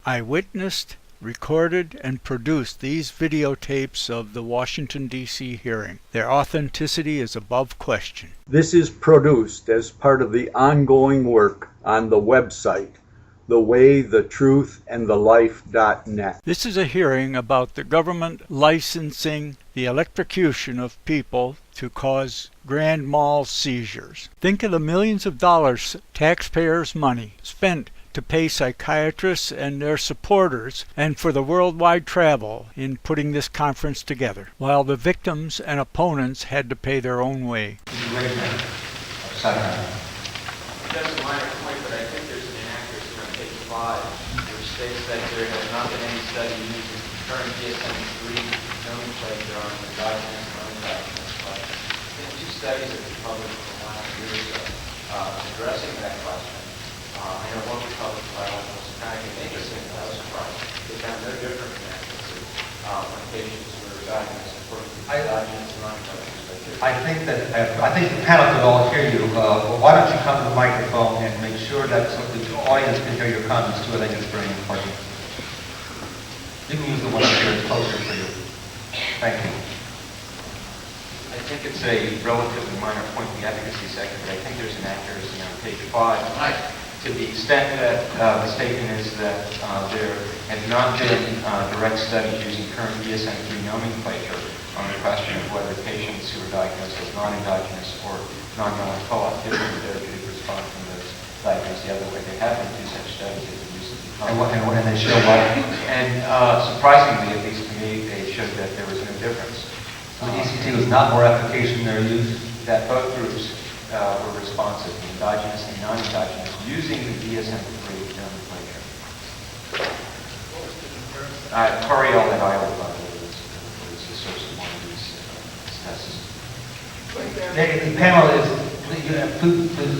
I witnessed, recorded, and produced these videotapes of the Washington, D.C. hearing. Their authenticity is above question. This is produced as part of the ongoing work on the website, thewaythetruthandthelife.net. This is a hearing about the government licensing the electrocution of people to cause grand mal seizures. Think of the millions of dollars, taxpayers' money, spent to pay psychiatrists and their supporters and for the worldwide travel in putting this conference together, while the victims and opponents had to pay their own way. Sackeim. That's a minor point, but I think there's an inaccuracy on page 5, which states that there has not been any study using current DSM-3 nomenclature on endogenous and unendogenous. But I think 2 studies have been published in the last year or so addressing that question. I know one was published by Sackeim and NIMH ECT. I was surprised. They found no difference in accuracy when patients were diagnosed according to endogenous and unendogenous. I think the panel could all hear you. Why don't you come to the microphone and make sure that the audience can hear your comments too? I think it's very important. You can use the one here, it's closer for you. Thank you. I think it's a relatively minor point in the efficacy section, but I think there's an accuracy on page 5. To the extent that the statement is that there have not been direct studies using current DSM-3 nomenclature on the question of whether patients who are diagnosed as non-endogenous or non-known co-op different therapeutic response from those diagnosed the other way. There have been 2 such studies that have recently come. And they show what? And surprisingly, at least to me, they showed that there was no difference. So the ECT was not more efficacious in their use? That both groups were responsive, endogenous and non-endogenous, using the DSM-3 nomenclature. Coriel and Isla, by the way, was the source of one of these tests. The panel is, please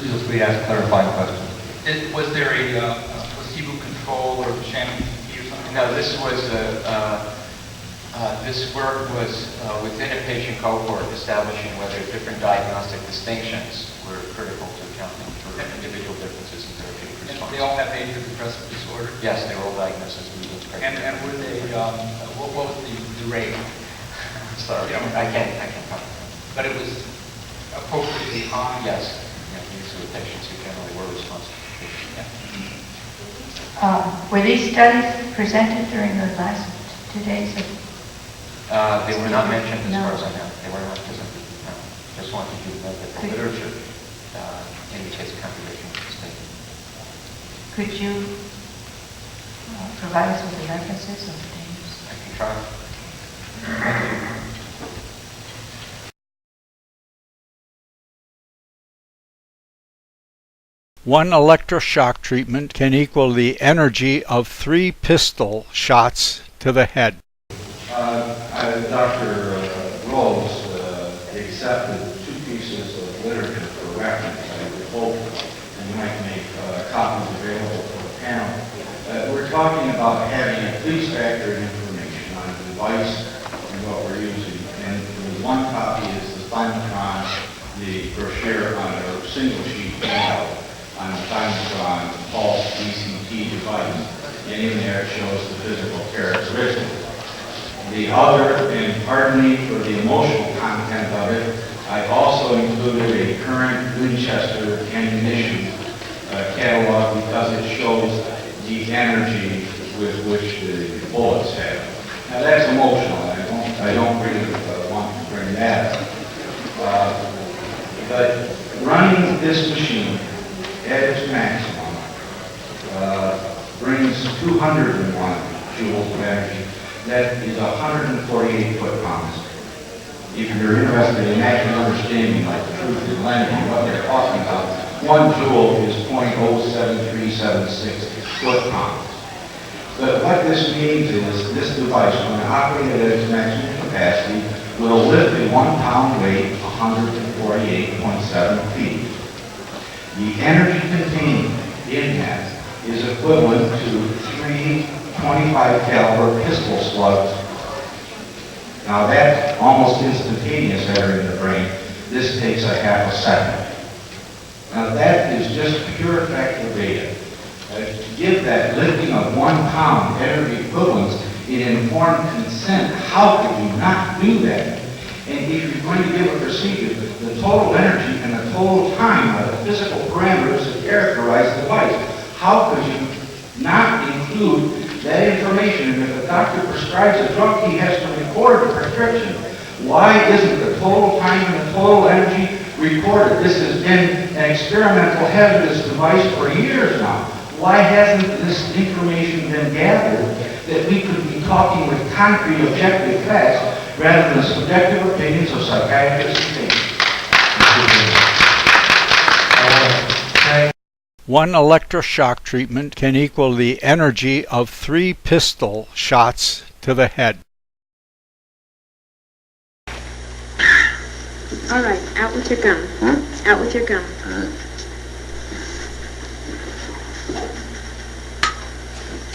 just be asked a clarifying question. Was there a placebo control or sham or something? No, this work was within a patient cohort establishing whether different diagnostic distinctions were critical to accounting for individual differences in therapeutic response. They all have major depressive disorder? Yes, they were all diagnosed as mood spectrum. And were they, what was the rate? Sorry, I can't comment. But it was appropriately high? Yes. Yeah, these were patients who generally were responsive. Were these studies presented during the last 2 days of they were not mentioned as No. far as I know. They were not presented. No. Just wanted you to know that the literature indicates a contradiction with the statement. Could you provide us with the references of the names? I can try. One electroshock treatment can equal the energy of 3 pistol shots to the head. Dr. Rose accepted 2 pieces of literature for reference. I would hope and you might make copies available for the panel. We're talking about having a police factor information on the device and what we're using. And the one copy is the Thymatron, the brochure on a single sheet handout on the Thymatron pulse ECT device. And in there it shows the physical characteristics. The other, and pardon me for the emotional content of it, I've also included a current Winchester ammunition catalog because it shows the energy with which the bullets have. Now that's emotional. I don't really want to bring that up. But running this machine at its maximum brings 201 joules of energy. That is 148 foot-pounds. If you're interested in actually understanding like the truth and length and what they're talking about, 1 joule is 0.07376 foot-pounds. But what this means is this device, when operated at its maximum capacity, will lift a 1 pound weight 148.7 feet. The energy contained in that is equivalent to 3 25 caliber pistol slugs. Now that's almost instantaneous entering the brain. This takes a half a second. Now that is just pure factual data. give that lifting of 1 pound energy equivalents in informed consent, how could you not do that? And if you're going to give a procedure, the total energy and the total time are the physical parameters that characterize the device. How could you not include that information? And if a doctor prescribes a drug, he has to record the prescription. Why isn't the total time and the total energy recorded? This has been an experimental hazardous device for years now. Why hasn't this information been gathered that we could be talking with concrete objective facts rather than subjective opinions of psychiatrists and patients? One electroshock treatment can equal the energy of 3 pistol shots to the head. All right, out with your gum. Out with your gum.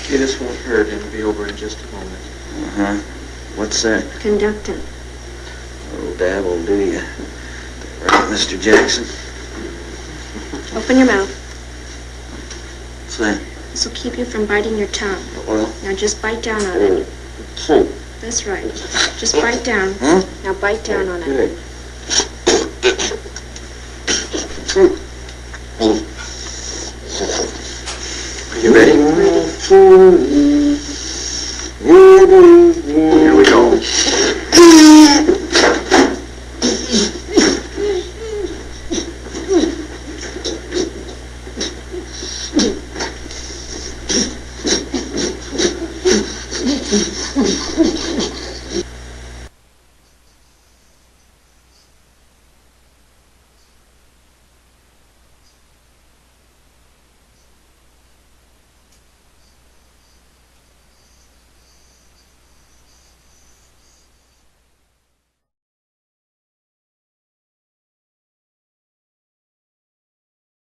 Okay, this won't hurt. It'll be over in just a moment. What's that? Conductant. Oh, that will do you. Right, Mr. Jackson. Open your mouth. What's that? This will keep you from biting your tongue. Well, Now just bite down on it. That's right. Just bite down. Now bite down on it. good. Are you ready? Here we go.